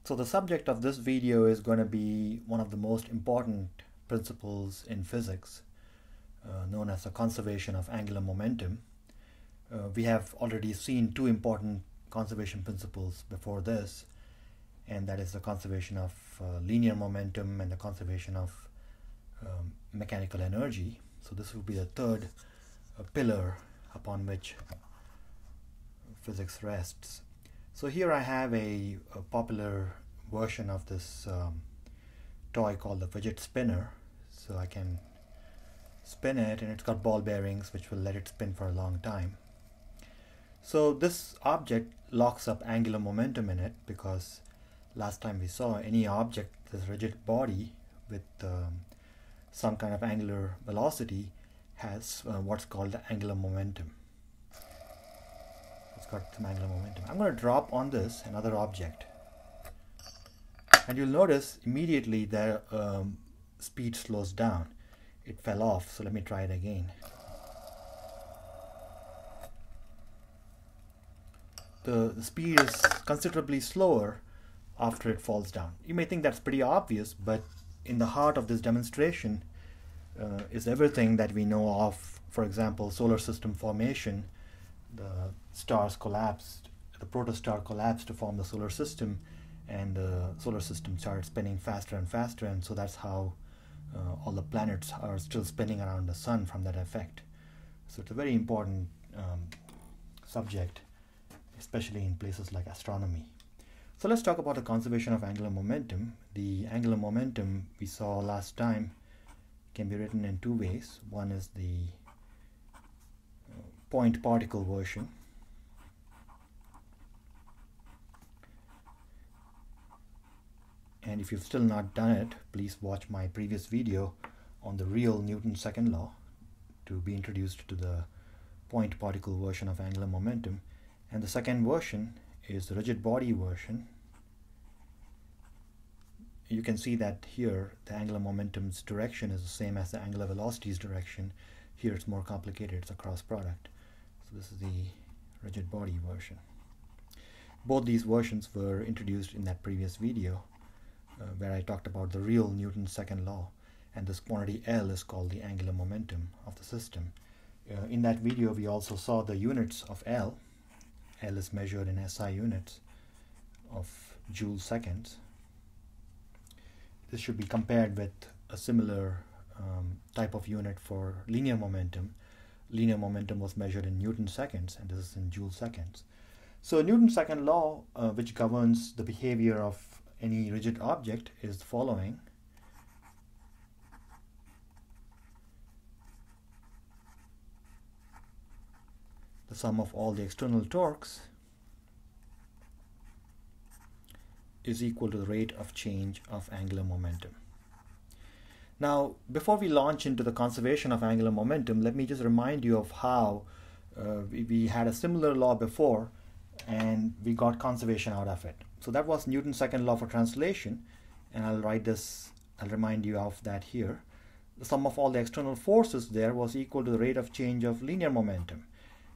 So the subject of this video is going to be one of the most important principles in physics, known as the conservation of angular momentum. We have already seen two important conservation principles before this, and that is the conservation of linear momentum and the conservation of mechanical energy. So this will be the third pillar upon which physics rests. So here I have a popular version of this toy called the fidget spinner. So I can spin it, and it's got ball bearings which will let it spin for a long time. So this object locks up angular momentum in it, because last time we saw any object, this rigid body with some kind of angular velocity has what's called the angular momentum. It's got some angular momentum. I'm going to drop on this another object, and you'll notice immediately the speed slows down. It fell off, so let me try it again. The speed is considerably slower after it falls down. You may think that's pretty obvious, but in the heart of this demonstration is everything that we know of. For example, solar system formation. The stars collapsed, the protostar collapsed to form the solar system, and the solar system started spinning faster and faster, and so that's how all the planets are still spinning around the sun from that effect. So it's a very important subject, especially in places like astronomy. So let's talk about the conservation of angular momentum. The angular momentum we saw last time can be written in two ways. One is the point particle version, and if you've still not done it, please watch my previous video on the real Newton's second law to be introduced to the point particle version of angular momentum. And the second version is the rigid body version. You can see that here the angular momentum's direction is the same as the angular velocity's direction. Here it's more complicated, it's a cross product. So this is the rigid body version. Both these versions were introduced in that previous video where I talked about the real Newton's second law, and this quantity L is called the angular momentum of the system. In that video we also saw the units of L. L is measured in SI units of joule seconds. This should be compared with a similar type of unit for linear momentum. Linear momentum was measured in Newton seconds, and this is in joule seconds. So Newton's second law, which governs the behavior of any rigid object, is the following. The sum of all the external torques is equal to the rate of change of angular momentum. Now, before we launch into the conservation of angular momentum, let me just remind you of how we had a similar law before and we got conservation out of it. So that was Newton's second law for translation, and I'll remind you of that here. The sum of all the external forces there was equal to the rate of change of linear momentum.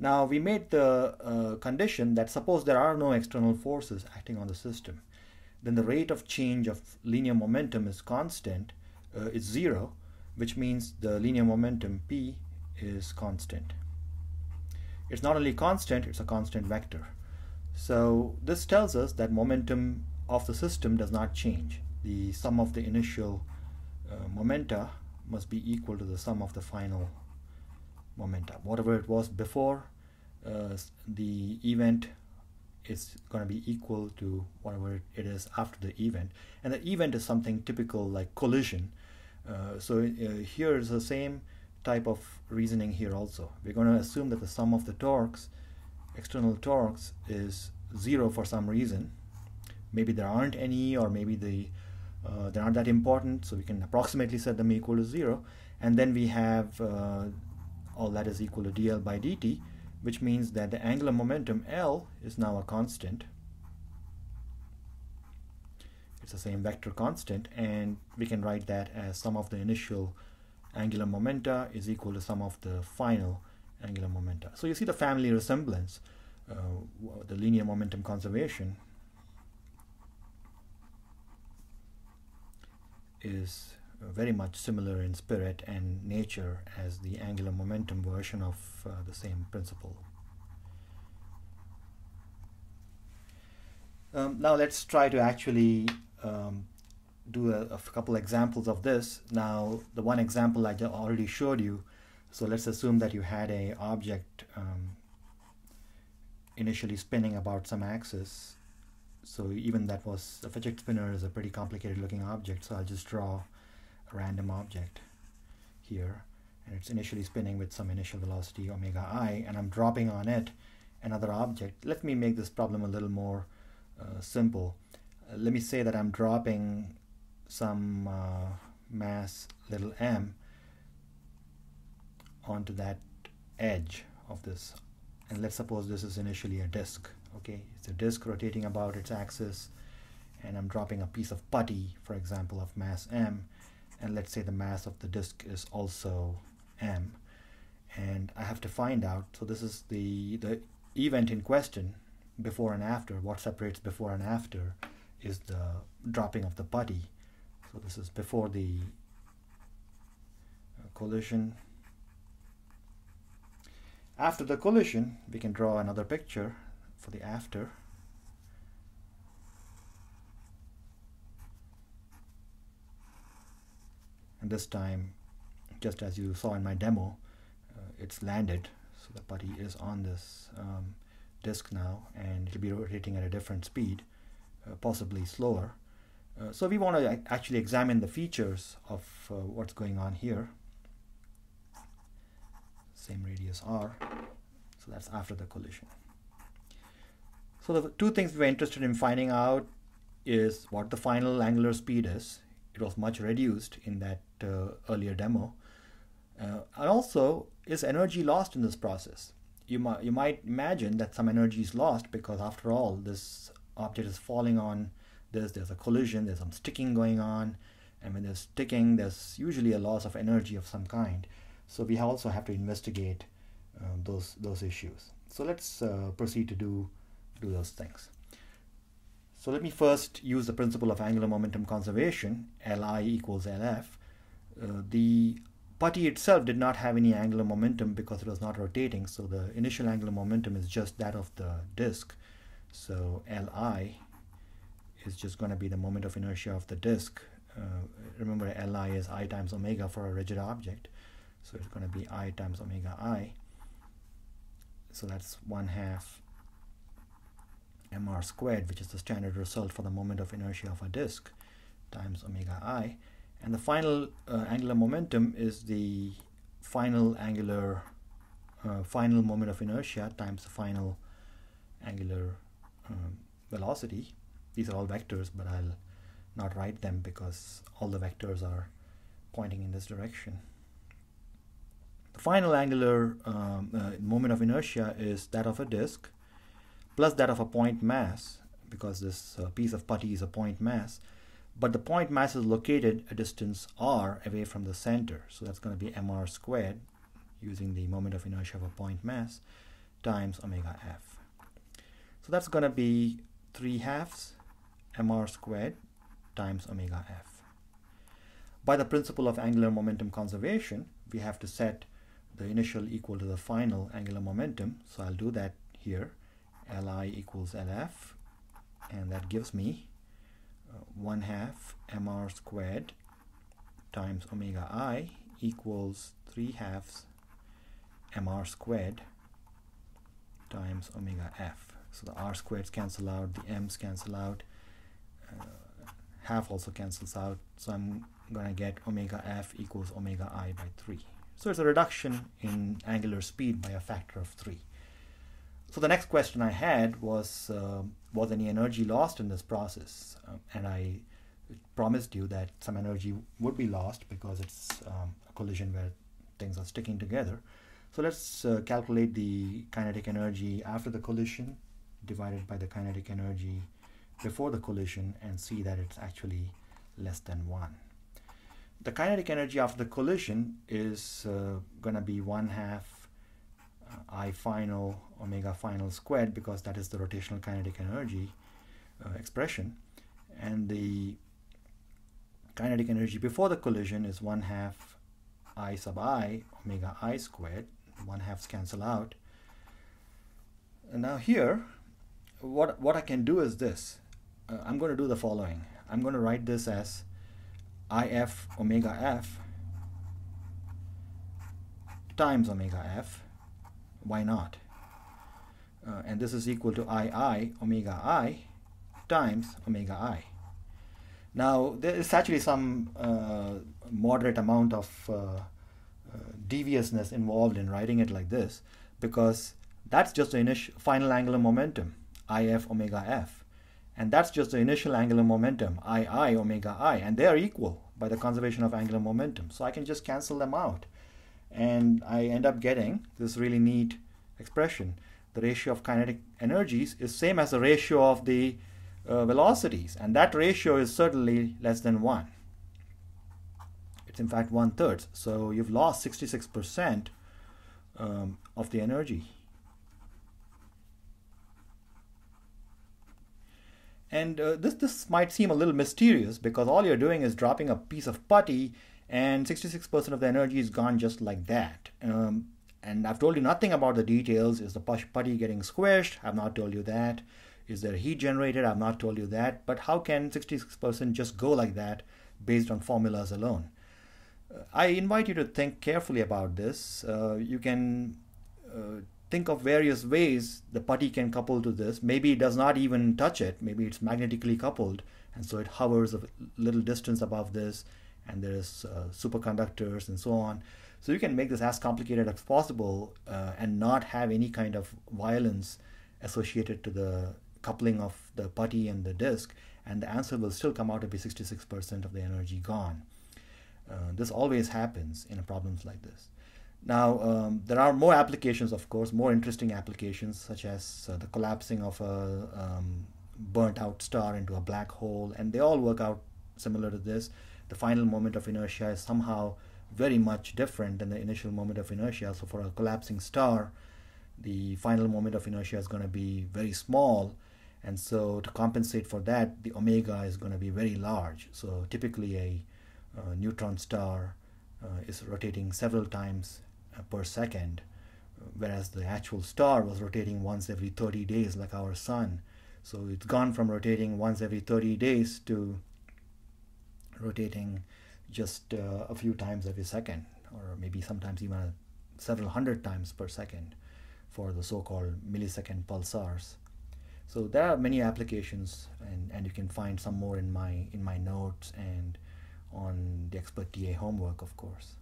Now we made the condition that suppose there are no external forces acting on the system, then the rate of change of linear momentum is constant, is 0, which means the linear momentum P is constant. It's not only constant, it's a constant vector. So this tells us that momentum of the system does not change. The sum of the initial momenta must be equal to the sum of the final momenta. Whatever it was before the event is going to be equal to whatever it is after the event. And the event is something typical like collision. Here is the same type of reasoning here also. We're going to assume that the sum of the torques, external torques, is 0 for some reason. Maybe there aren't any, or maybe they aren't that important, so we can approximately set them equal to 0. And then we have all that is equal to dl by dt, which means that the angular momentum L is now a constant. It's the same vector constant, and we can write that as sum of the initial angular momenta is equal to sum of the final angular momenta. So you see the family resemblance, the linear momentum conservation is very much similar in spirit and nature as the angular momentum version of the same principle. Now let's try to actually do a couple examples of this. Now the one example I already showed you, so let's assume that you had a object initially spinning about some axis. So even that was, a fidget spinner is a pretty complicated looking object, so I'll just draw a random object here, and it's initially spinning with some initial velocity omega I, and I'm dropping on it another object. Let me make this problem a little more simple. Let me say that I'm dropping some mass little m onto that edge of this, and let's suppose this is initially a disk. Okay, it's a disk rotating about its axis, and I'm dropping a piece of putty, for example, of mass m, and let's say the mass of the disk is also m, and I have to find out, so this is the event in question, before and after. What separates before and after is the dropping of the putty. So this is before the collision. After the collision, we can draw another picture for the after. And this time, just as you saw in my demo, it's landed. So the putty is on this disk now, and it'll be rotating at a different speed, possibly slower. So we want to actually examine the features of what's going on here. Same radius r, so that's after the collision. So the two things we're interested in finding out is what the final angular speed is. It was much reduced in that earlier demo. And also, is energy lost in this process? You might imagine that some energy is lost because, after all, this object is falling on this, there's a collision, there's some sticking going on, and when there's sticking, there's usually a loss of energy of some kind. So we also have to investigate those issues. So let's proceed to do those things. So let me first use the principle of angular momentum conservation, Li equals Lf. The putty itself did not have any angular momentum because it was not rotating, so the initial angular momentum is just that of the disk. So Li is just going to be the moment of inertia of the disk. Remember, Li is I times omega for a rigid object, so it's going to be I times omega I. So that's 1/2 mr squared, which is the standard result for the moment of inertia of a disk, times omega I. And the final angular momentum is the final angular final moment of inertia times the final angular velocity. These are all vectors, but I'll not write them because all the vectors are pointing in this direction. The final angular moment of inertia is that of a disk plus that of a point mass, because this piece of putty is a point mass, but the point mass is located a distance r away from the center, so that's going to be mr squared, using the moment of inertia of a point mass, times omega f. So that's going to be 3/2 mr squared times omega f. By the principle of angular momentum conservation, we have to set the initial equal to the final angular momentum, so I'll do that here. Li equals Lf, and that gives me 1/2 mr squared times omega I equals 3/2 mr squared times omega f. So the r squareds cancel out, the m's cancel out, half also cancels out, so I'm going to get omega f equals omega I by 3. So it's a reduction in angular speed by a factor of 3. So the next question I had was any energy lost in this process? And I promised you that some energy would be lost because it's a collision where things are sticking together. So let's calculate the kinetic energy after the collision divided by the kinetic energy before the collision and see that it's actually less than 1. The kinetic energy after the collision is going to be 1/2 I final omega final squared, because that is the rotational kinetic energy expression, and the kinetic energy before the collision is 1/2 I sub I omega I squared. 1/2s cancel out. And now here, what I can do is this. I'm going to do the following. I'm going to write this as IF omega F times omega F. Why not? And this is equal to II omega I times omega I. Now there is actually some moderate amount of deviousness involved in writing it like this, because that's just the initial final angular momentum, IF omega F, and that's just the initial angular momentum, II omega I, and they are equal by the conservation of angular momentum. So I can just cancel them out, and I end up getting this really neat expression. The ratio of kinetic energies is same as the ratio of the velocities, and that ratio is certainly less than 1. It's in fact 1/3. So you've lost 66% of the energy. And this might seem a little mysterious, because all you're doing is dropping a piece of putty and 66% of the energy is gone just like that. And I've told you nothing about the details. Is the putty getting squished? I've not told you that. Is there heat generated? I've not told you that. But how can 66% just go like that based on formulas alone? I invite you to think carefully about this. You can think of various ways the putty can couple to this. Maybe it does not even touch it. Maybe it's magnetically coupled, and so it hovers a little distance above this, and there's superconductors and so on. So you can make this as complicated as possible and not have any kind of violence associated to the coupling of the putty and the disk, and the answer will still come out to be 66% of the energy gone. This always happens in problems like this. Now, there are more applications, of course, more interesting applications, such as the collapsing of a burnt out star into a black hole, and they all work out similar to this. The final moment of inertia is somehow very much different than the initial moment of inertia. So for a collapsing star, the final moment of inertia is going to be very small, and so to compensate for that, the omega is going to be very large. So typically a neutron star is rotating several times per second, whereas the actual star was rotating once every 30 days like our sun. So it's gone from rotating once every 30 days to rotating just a few times every second, or maybe sometimes even several hundred times per second for the so-called millisecond pulsars. So there are many applications, and you can find some more in my notes and on the Expert TA homework, of course.